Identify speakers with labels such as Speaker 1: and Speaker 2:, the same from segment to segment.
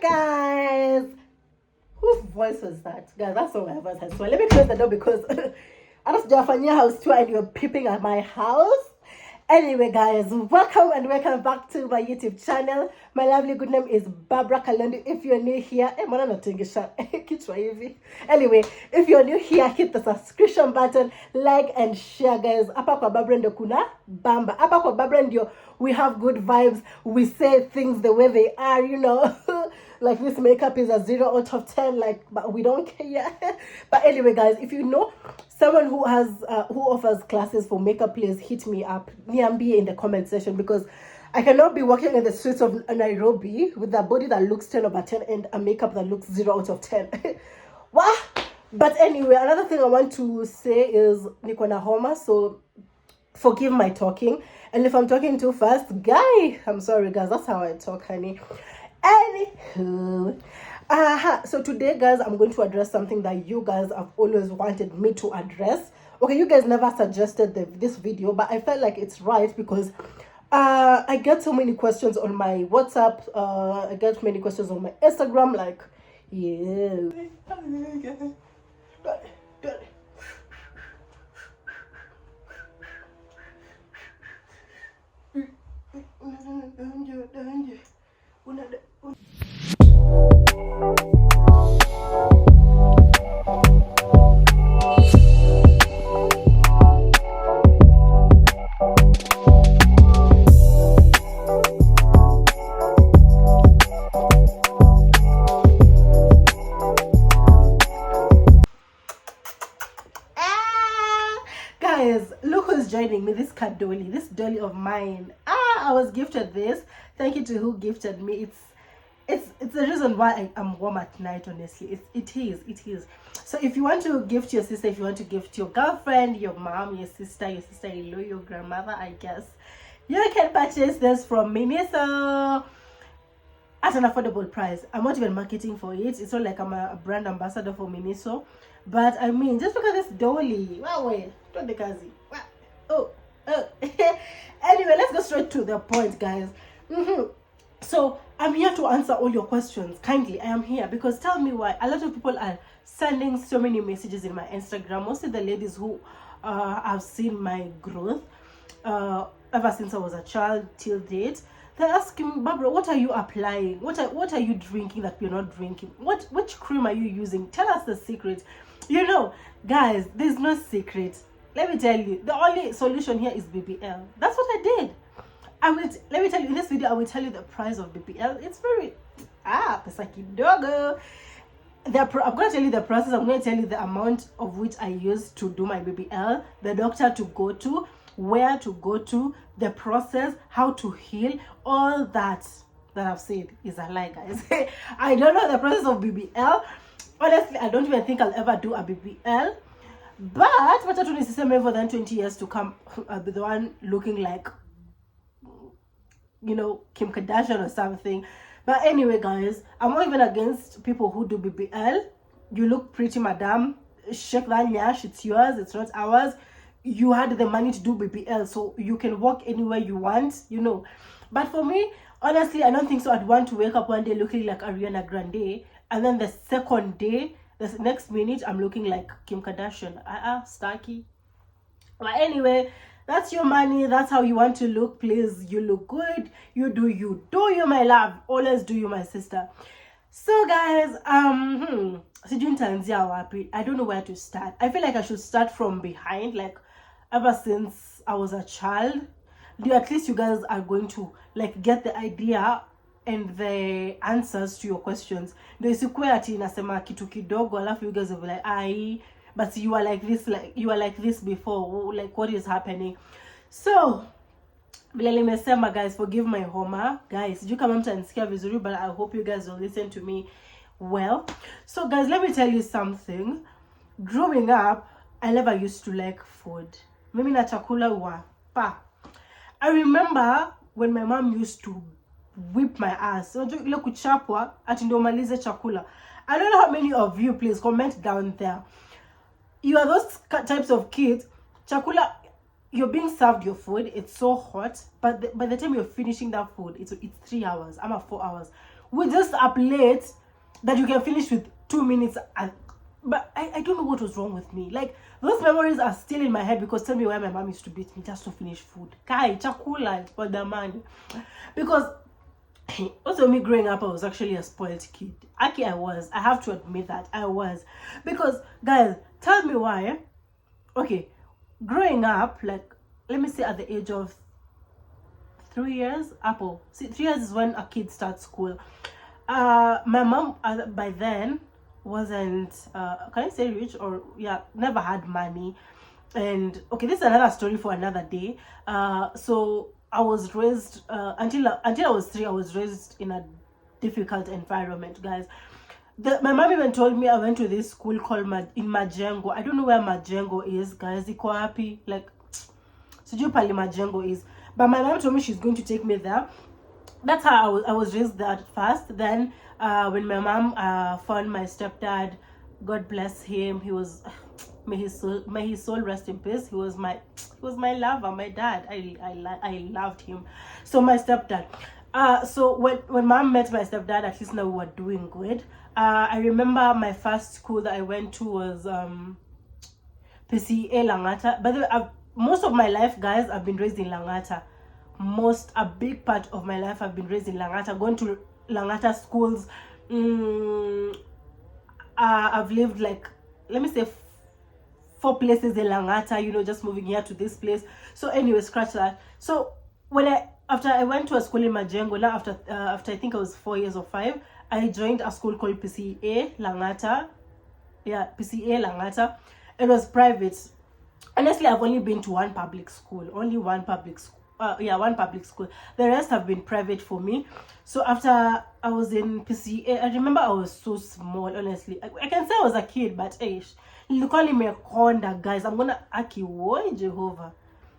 Speaker 1: Guys, whose voice was that? Guys, that's all my voice has. So let me close the door because I just Jafanya house too and you're peeping at my house. Anyway, guys, welcome and welcome back to my YouTube channel. My lovely good name is Barbara Kalondi. If you're new here, anyway, if you're new here, hit the subscription button, like and share, guys. Apa kwa Barbara ndo kuna bamba. Apa kwa Barbara ndio we have good vibes. We say things the way they are, you know. Like this makeup is a 0 out of 10, like, but we don't care. But anyway, guys, if you know someone who has who offers classes for makeup, please hit me up, niambie in the comment section, because I cannot be walking in the streets of Nairobi with a body that looks 10 over 10 and a makeup that looks 0 out of 10. What? But anyway, another thing I want to say is niko na homa, so forgive my talking, and if I'm talking too fast, guy, I'm sorry, guys. That's how I talk, honey. Anywho, so today, guys, I'm going to address something that you guys have always wanted me to address. Okay, you guys never suggested this video, but I felt like it's right because I get so many questions on my WhatsApp. I get many questions on my Instagram, like, yeah. Guys, look who's joining me. This dolly, this dolly of mine. I was gifted this. Thank you to who gifted me. It's the reason why I am warm at night, honestly. It is. So if you want to gift your sister, if you want to gift your girlfriend, your mom, your sister-in-law, your grandmother, I guess, you can purchase this from Miniso at an affordable price. I'm not even marketing for it. It's not like I'm a brand ambassador for Miniso. But I mean, just look at this dolly. Wow, wait. Don't the kazi. Oh. Anyway, let's go straight to the point, guys. So I'm here to answer all your questions. Kindly, I am here because tell me why. A lot of people are sending so many messages in my Instagram. Mostly the ladies who have seen my growth ever since I was a child till date. They're asking me, Barbara, what are you applying? What are you drinking that you're not drinking? Which cream are you using? Tell us the secret. You know, guys, there's no secret. Let me tell you, the only solution here is BBL. That's what I did. Let me tell you, in this video, I will tell you the price of BBL. It's very, pesa kidogo. I'm going to tell you the process. I'm going to tell you the amount of which I use to do my BBL, the doctor to go to, where to go to, the process, how to heal, all that I've said is a lie, guys. I don't know the process of BBL. Honestly, I don't even think I'll ever do a BBL. But what I do is more than 20 years to come, I'll be the one looking like, you know, Kim Kardashian or something. But anyway, guys, I'm not even against people who do BBL. You look pretty, madam. Shake that nyash. It's yours. It's not ours. You had the money to do BBL, so you can walk anywhere you want, you know. But for me, honestly, I don't think so. I'd want to wake up one day looking like Ariana Grande, and then the second day, the next minute, I'm looking like Kim Kardashian. Starky. But anyway, that's your money. That's how you want to look. Please, you look good. You do you, my love. Always do you, my sister. So, guys, I don't know where to start. I feel like I should start from behind, like ever since I was a child. At least you guys are going to like get the idea and the answers to your questions. There's a ati nasema kitu kidogo, alafu you guys will be like, but you are like this before. Like, what is happening? So, guys, forgive my homa. Guys, you come mtanisikia vizuri, but I hope you guys will listen to me well. So, guys, let me tell you something. Growing up, I never used to like food. Mimi na chakula wa pa. I remember when my mom used to whip my ass. So ile kuchapwa ati ndio malize chakula. I don't know how many of you, please comment down there. You are those types of kids. Chakula, you're being served your food. It's so hot, but by the time you're finishing that food, it's 3 hours. I'm at 4 hours. we just up late that you can finish with 2 minutes. But I don't know what was wrong with me. Like, those memories are still in my head, because tell me why my mom used to beat me just to finish food. Kai, chakula, for the money. Because also, me growing up, I was actually a spoiled kid. Aki, I was. I have to admit that. I was. Because, guys, tell me why. Okay, growing up, like, let me say at the age of 3 years, Apple. See, 3 years is when a kid starts school. My mom, by then, wasn't, can I say rich? Or, yeah, never had money. And, okay, this is another story for another day. So, I was raised, until I was 3, I was raised in a difficult environment, guys. My mom even told me I went to this school called in Majengo. I don't know where Majengo is, guys. Iko happy, like, sijui pali Majengo is. But my mom told me she's going to take me there. That's how I was raised there at first. Then, when my mom found my stepdad, God bless him, he was, may his soul rest in peace. He was my lover, my dad. I loved him. So my stepdad. So when mom met my stepdad, at least now we were doing good. I remember my first school that I went to was PCA Langata. By the way, most of my life, guys, I've been raised in Langata. A big part of my life I've been raised in Langata, going to Langata schools. I've lived, like, let me say 4 places in Langata, you know, just moving here to this place. So anyway, scratch that. So after I went to a school in Majengo, now after I think I was 4 years or 5, I joined a school called PCA Langata. Yeah, PCA Langata. It was private. Honestly, I've only been to one public school. Only one public school. One public school. The rest have been private for me. So after I was in PCA, I remember I was so small, honestly. I can say I was a kid, but you calling me a conda, guys. I'm gonna Jehovah.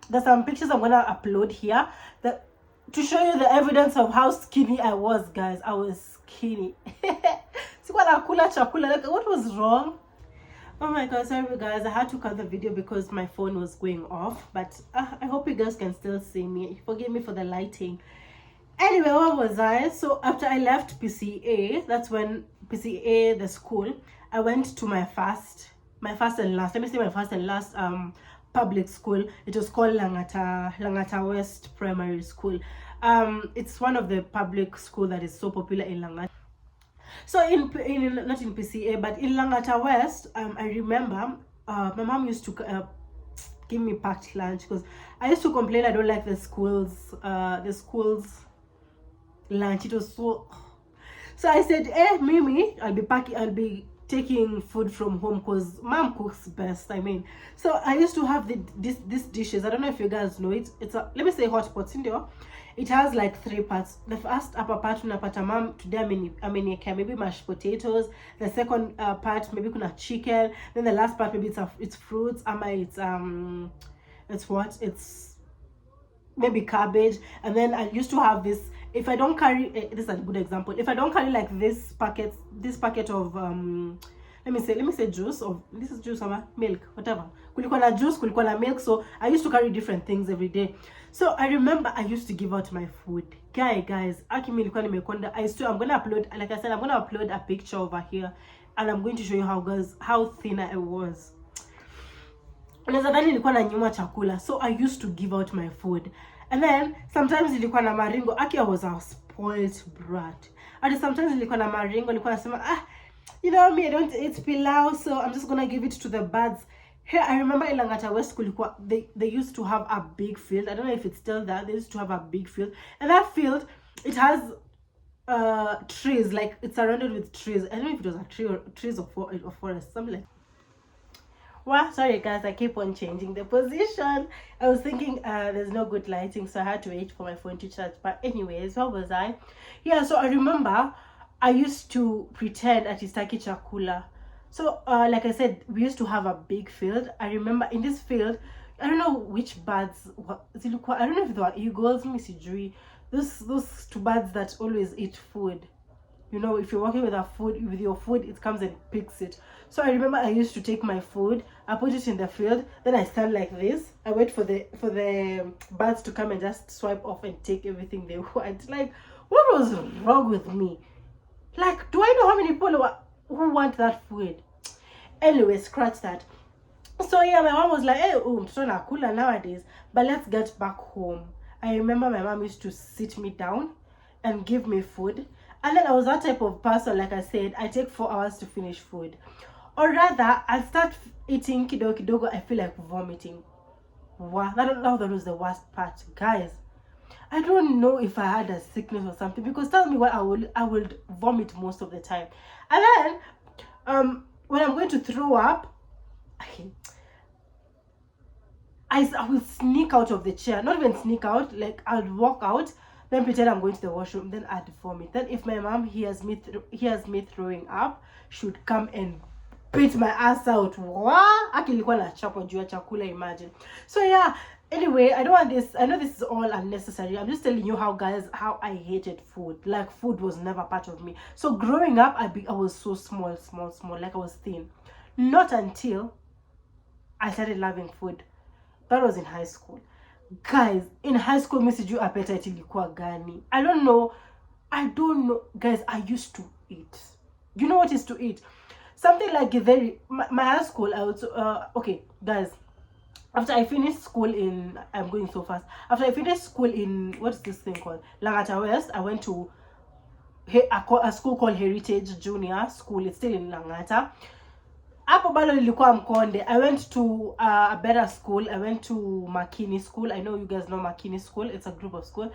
Speaker 1: There's some pictures I'm gonna upload here that to show you the evidence of how skinny I was, guys. I was skinny. Like, what was wrong? Oh my god, sorry guys, I had to cut the video because my phone was going off, but I hope you guys can still see me. Forgive me for the lighting. Anyway, what was I? So after I left PCA, that's when PCA, the school, I went to my first and last, let me say my first and last public school. It was called Langata West Primary School. It's one of the public school that is so popular in Langata. So not in PCA, but in Langata West, I remember my mom used to give me packed lunch, because I used to complain I don't like the school's lunch. It was so I said, Mimi, I'll be taking food from home, because mom cooks best. I mean, so I used to have these dishes. I don't know if you guys know it. It's a, let me say, hot pot in there. It has like 3 parts. The first upper part unapata mom today ameniwekea maybe mashed potatoes. The second part maybe kuna chicken. Then the last part maybe it's fruits. It's maybe cabbage. And then I used to have this. If I don't carry, this is a good example. If I don't carry like this packet of let me say juice, or this is juice or milk, whatever. Kulikuwa na juice, kulikuwa na milk. So I used to carry different things every day. So I remember I used to give out my food. Guys, Akimi ilikuwa nimekonda. I'm gonna upload, like I said, I'm gonna upload a picture over here, and I'm going to show you how thin I was. Unazadhani nilikuwa na nyuma chakula. So I used to give out my food. And then sometimes ilikuwa na maringo. Aki, I was a spoiled brat. And sometimes ilikuwa na maringo, ilikuwa nasema, you know me, I don't eat pilau, so I'm just gonna give it to the birds. Here, I remember in Langata West School, they used to have a big field. I don't know if it's still there. They used to have a big field. And that field, it has trees, like it's surrounded with trees. I don't know if it was a tree or trees or forest, something like. Well, sorry guys, I keep on changing the position. I was thinking there's no good lighting, so I had to wait for my phone to charge. But anyways, what was I? Yeah, so I remember I used to pretend at Istaki Chakula. So, like I said, we used to have a big field. I remember in this field, I don't know which birds, I don't know if they were eagles, misijui. Those 2 birds that always eat food. You know, if you're working with your food, it comes and picks it. So I remember I used to take my food, I put it in the field, then I stand like this. I wait for the birds to come and just swipe off and take everything they want. Like, what was wrong with me? Like, do I know how many people who want that food? Anyway, scratch that. So yeah, my mom was like, hey, mtoto nakula nowadays, but let's get back home. I remember my mom used to sit me down and give me food. And then I was that type of person, like I said, I take 4 hours to finish food. Or rather, I start eating kidogo kidogo, I feel like vomiting. Wow, that was the worst part, guys. I don't know if I had a sickness or something, because tell me why I would vomit most of the time. And then when I'm going to throw up, I will sneak out of the chair. Not even sneak out, like I'll walk out, then pretend I'm going to the washroom, then I'd vomit. Then if my mom hears me throwing up, she would come and beat my ass out. Imagine. So yeah, anyway, I don't want this. I know this is all unnecessary. I'm just telling you how I hated food. Like, food was never part of me. So growing up, I was so small, like I was thin. Not until I started loving food. That was in high school. Guys, in high school, message appetite ilikuwa gani? I don't know. Guys, I used to eat. You know what is to eat? Something like my high school, I was okay, guys. After I finished school I'm going so fast. After I finished school in, what's this thing called? Langata West, I went to a school called Heritage Junior School. It's still in Langata. Hapo bado nilikuwa Mkonde. I went to a better school. I went to Makini School. I know you guys know Makini School. It's a group of school.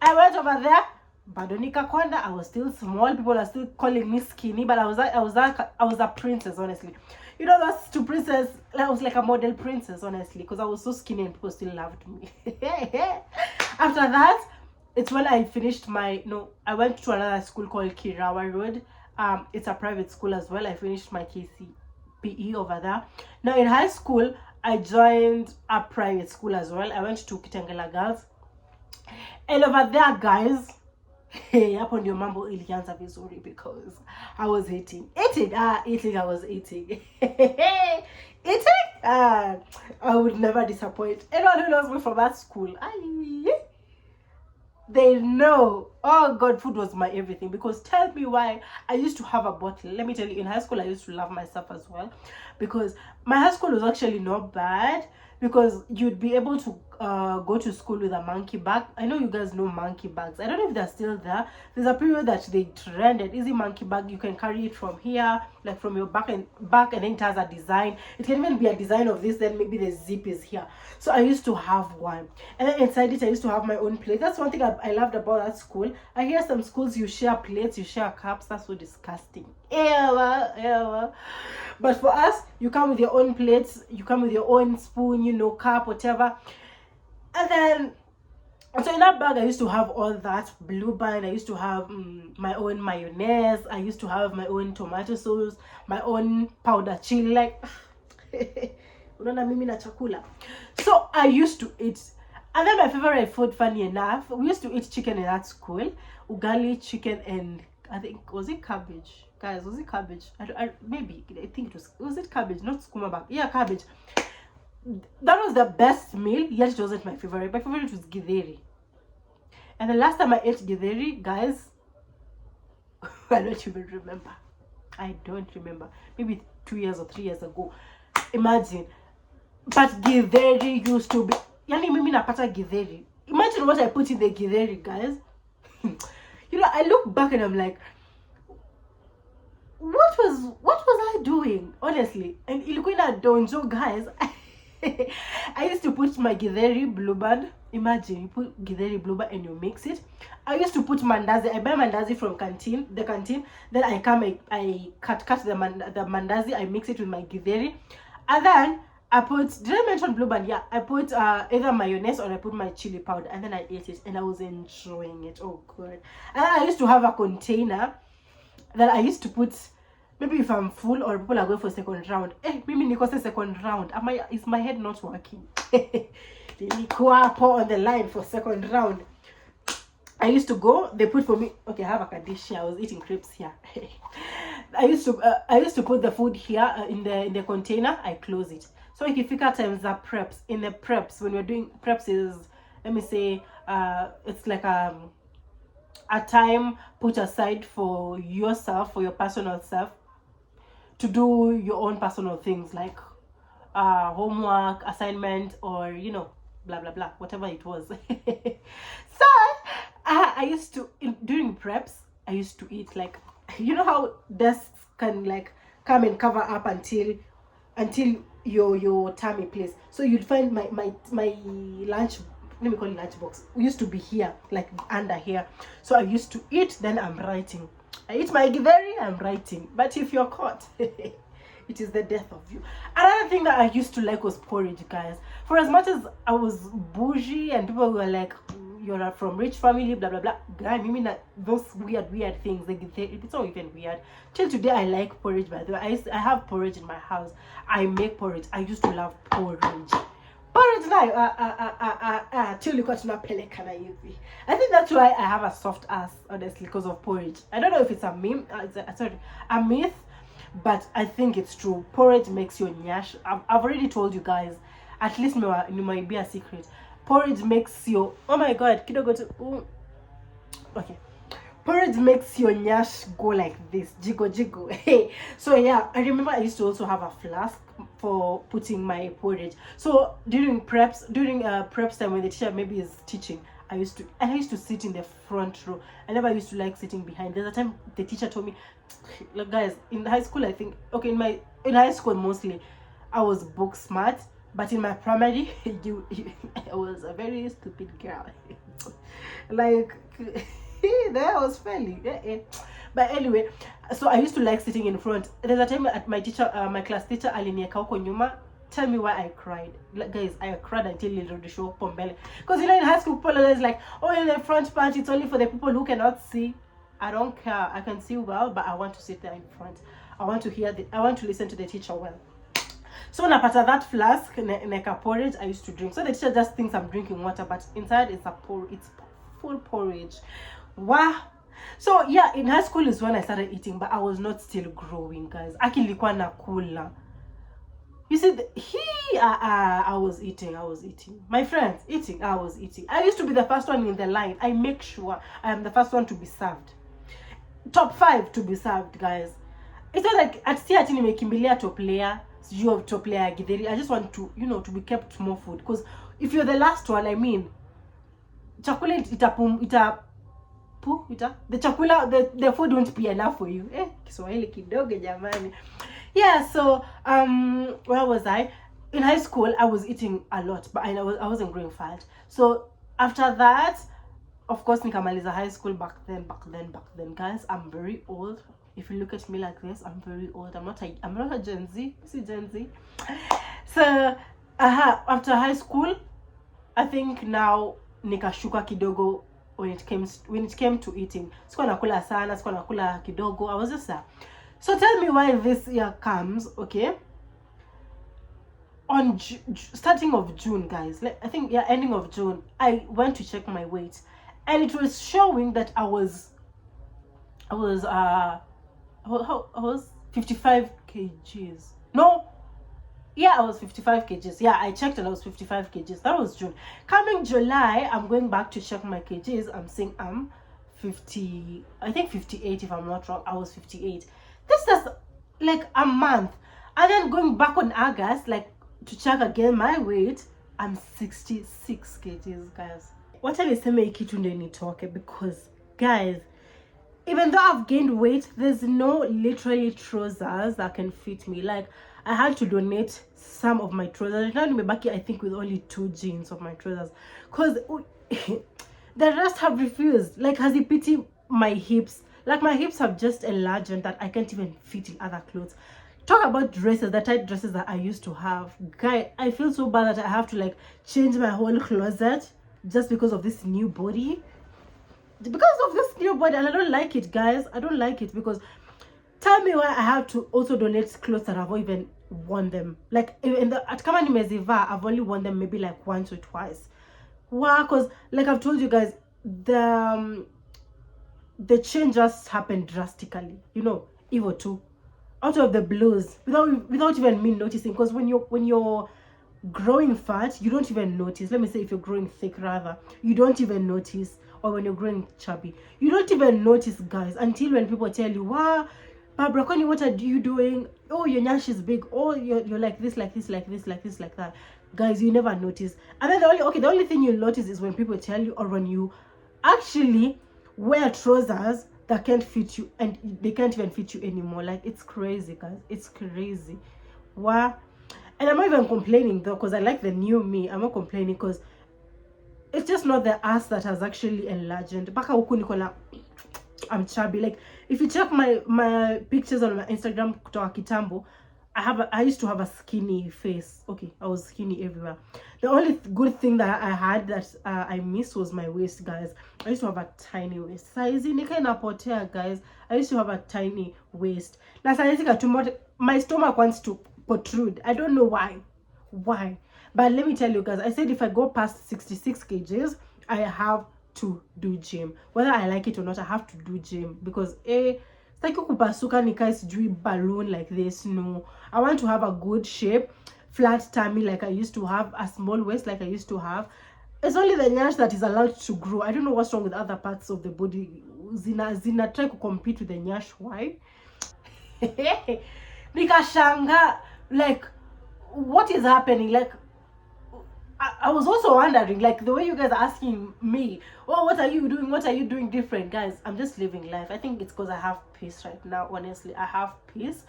Speaker 1: I went over there. Bado nikakonda. I was still small. People are still calling me skinny, but I was a princess, honestly. You know, those two princess. I was like a model princess, honestly, because I was so skinny and people still loved me. After that, it's when I finished I went to another school called Kirawa Road. It's a private school as well. I finished my KCPE over there. Now in high school, I joined a private school as well. I went to Kitengela Girls. And over there, guys, hapo ndio mambo ilianza vizuri, because I was eating. I was eating. I would never disappoint anyone who knows me from that school. They know. Oh God, food was my everything. Because tell me why I used to have a bottle. Let me tell you, in high school I used to love myself as well, because my high school was actually not bad, because you'd be able to go to school with a monkey bag. I know you guys know monkey bags. I don't know if they're still there. There's a period that they trended. Easy monkey bag. You can carry it from here, like from your back, and then it has a design. It can even be a design of this, then maybe the zip is here. So I used to have one, and then inside it I used to have my own plate. That's one thing I loved about that school. I hear some schools you share plates, you share cups. That's so disgusting. Ew. But for us, you come with your own plates, you come with your own spoon, cup, whatever. And then, so in that bag, I used to have all that Blue Band. I used to have my own mayonnaise. I used to have my own tomato sauce, my own powder chili. Like, unaona mimi na chakula. So I used to eat. And then my favorite food, funny enough, we used to eat chicken in that school. Ugali, chicken, and I think, was it cabbage? Guys, was it cabbage? I think was it cabbage? Not skuma bag. Yeah, cabbage. That was the best meal, yet it wasn't my favorite. My favorite was githeri. And the last time I ate githeri, guys, I don't even remember. I don't remember. Maybe 2 years or 3 years ago. Imagine. But githeri used to be... Yani mimi napata githeri. Imagine what I put in the githeri, guys. I look back and I'm like, what was I doing? Honestly. And ilikuwa ina donjo, guys. I used to put my githeri Blue Band. Imagine, you put githeri Blue Band and you mix it. I used to put mandazi. I buy mandazi from the canteen. Then I cut the mandazi. I mix it with my githeri. And then I put, did I mention Blue Band? Yeah, I put either mayonnaise or I put my chili powder. And then I ate it and I was enjoying it. Oh God. And I used to have a container that I used to put... Maybe if I'm full or people are going for second round. Mimi nikose second round. Is my head not working? Nilikuwa on the line for second round. I used to go, they put for me, okay, I have a dish here. I was eating crepes here. I used to put the food here in the container. I close it. So ikifika times are preps. In the preps, when we're doing preps is, let me say, it's like a time put aside for yourself, for your personal self, to do your own personal things like homework, assignment, or blah blah blah, whatever it was. So I used to during preps, I used to eat like, how desks can like come and cover up until your tummy place. So you'd find my lunch, let me call it lunch box, used to be here, like under here. So I used to eat, then I'm writing. I eat my githeri, I'm writing. But if you're caught, it is the death of you. Another thing that I used to like was porridge, guys. For as much as I was bougie and people were like, you're from rich family, blah blah blah, guy, I mean those weird things, like it's not even weird. Till today I like porridge. By the way, I have porridge in my house. I make porridge. I used to love porridge. Porridge now, till you got tunapeleka na hivi. I think that's why I have a soft ass, honestly, because of porridge. I don't know if it's a meme, a myth, but I think it's true. Porridge makes your nyash. I've already told you guys, at least it might be a secret. Porridge makes your, oh my god, kidogo to, okay. Porridge makes your nyash go like this, jiggle. Hey, so yeah, I remember I used to also have a flask for putting my porridge. So during preps time when the teacher maybe is teaching, I used to sit in the front row. I never used to like sitting behind. There's a time the teacher told me, look guys, in high school, I think, okay, in high school mostly I was book smart, but in my primary I was a very stupid girl. Like there was fairly but anyway, so I used to like sitting in front. There's a time at my class teacher alinieka huko nyuma. Tell me why I cried. Like, guys, I cried until the show pombele. Because in high school people are always like, oh, in the front part, it's only for the people who cannot see. I don't care. I can see well, but I want to sit there in front. I want to listen to the teacher well. So napata that flask neka porridge I used to drink. So the teacher just thinks I'm drinking water, but inside it's full porridge. Wow. So yeah, in high school is when I started eating, but I was not still growing, guys. Akilikuwa nakula. You see, I was eating. My friends, eating, I was eating. I used to be the first one in the line. I make sure I am the first one to be served. Top 5 to be served, guys. It's not like at ati nimekimbilia top layer, you have top layer githeri. I just want to, to be kept more food. Because if you're the last one, I mean, chakula the food won't be enough for you. Kiswahili kidogo jamani. Yeah, so where was I? In high school I was eating a lot, but I wasn't growing fat. So after that, of course, nikamaliza high school. Back then, guys, I'm very old. If you look at me like this, I'm very old. I'm not a Gen Z. See Gen Z. So after high school, I think now nikashuka kidogo when it came to eating. Sikuwa nakula sana, sikuwa nakula kidogo. I was just there. So tell me why this year comes, okay? On starting of June, guys, I think ending of June, I went to check my weight, and it was showing that I was 55 kgs. No, yeah, I was 55 kgs. Yeah, I checked and I was 55 kgs. That was June. Coming July, I'm going back to check my kgs. I'm saying I'm 50, I think 58 if I'm not wrong. I was 58. This is like a month. And then going back on August, like to check again my weight, I'm 66 kgs, guys. What I say make it when talk, because guys, even though I've gained weight, there's no literally trousers that can fit me. Like I had to donate some of my trousers. Now I think with only 2 jeans of my trousers, because the rest have refused. Like has he pity my hips? Like my hips have just enlarged and that I can't even fit in other clothes. Talk about dresses, the tight dresses that I used to have. Guy, I feel so bad that I have to like change my whole closet just because of this new body. Because of this new body, and I don't like it, guys. I don't like it, because tell me why I have to also donate clothes that I've not even worn them. Like at Kama Nimeziva, I've only worn them maybe like once or twice. Why? Because like I've told you guys, the change just happened drastically. Evo 2, out of the blues, without even me noticing. Because when you're growing fat, you don't even notice. Let me say, if you're growing thick rather, you don't even notice. or when you're growing chubby. You don't even notice, guys, until when people tell you, wow, Barbara Connie, what are you doing? Oh, your nyash is big. Oh, you're like this, like this, like this, like this, like that. Guys, you never notice. And then the only thing you'll notice is when people tell you, or when you actually wear trousers that can't fit you, and they can't even fit you anymore. Like, it's crazy, guys. It's crazy. Wow. And I'm not even complaining though, because I like the new me. I'm not complaining because it's just not the ass that has actually enlarged. Baka huku niko I'm chubby. Like, if you check my pictures on my Instagram kutoka kitambo, I used to have a skinny face. Okay, I was skinny everywhere. The only good thing that I had that I missed was my waist, guys. I used to have a tiny waist. Size nika inapotea, guys. I used to have a tiny waist. Na saizi my stomach wants to protrude. I don't know why. But let me tell you, guys, I said if I go past 66 kgs, I have to do gym. Whether I like it or not, I have to do gym, because sitaki kupasuka nikae sijui balloon like this. No, I want to have a good shape, flat tummy like I used to have, a small waist like I used to have. It's only the nyash that is allowed to grow. I don't know what's wrong with other parts of the body. Zina try to compete with the nyash. Why? Nikashanga, like, what is happening? Like, I was also wondering, like, the way you guys are asking me, oh, what are you doing? What are you doing different? Guys, I'm just living life. I think it's because I have peace right now. Honestly, I have peace.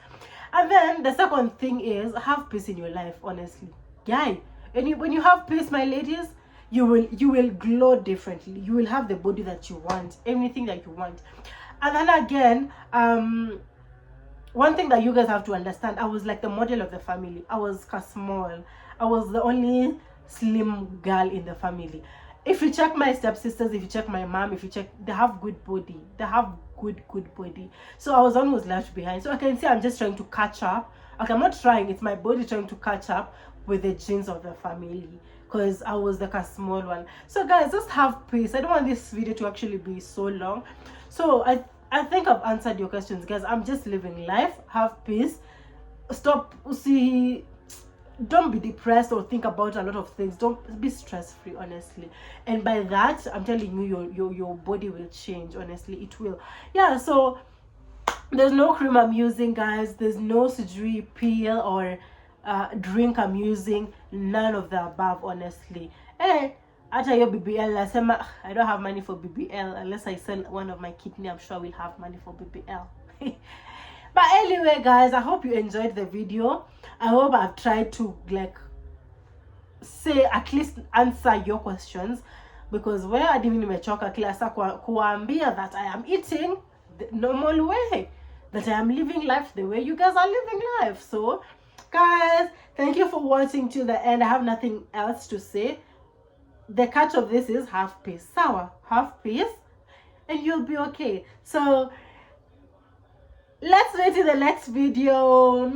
Speaker 1: And then the second thing is, have peace in your life. Honestly, yeah. And when you have peace, my ladies, you will glow differently. You will have the body that you want, everything that you want. And then again, one thing that you guys have to understand, I was like the model of the family. I was small. I was the only slim girl in the family. If you check my stepsisters, if you check my mom, if you check, they have good body. They have good body. So I was the one who was left behind. So I can see I'm just trying to catch up. Okay, I'm not trying. It's my body trying to catch up with the genes of the family, because I was like a small one. So guys, just have peace. I don't want this video to actually be so long. So I think I've answered your questions, guys. I'm just living life. Have peace. Stop. Don't be depressed or think about a lot of things. Don't be stress-free, honestly. And by that, I'm telling you, your body will change. Honestly, it will. Yeah. So there's no cream I'm using, guys. There's no surgery pill or drink I'm using. None of the above, honestly. Hey. After your BBL, I don't have money for BBL unless I sell one of my kidney. I'm sure we'll have money for BBL. But anyway, guys, I hope you enjoyed the video. I hope I've tried to, like, say, at least answer your questions, because where I didn't even choka klasa kuambia that I am eating the normal way, that I am living life the way you guys are living life. So guys, thank you for watching till the end. I have nothing else to say. The catch of this is have peace. Sawa, have peace and you'll be okay. So let's wait till the next video.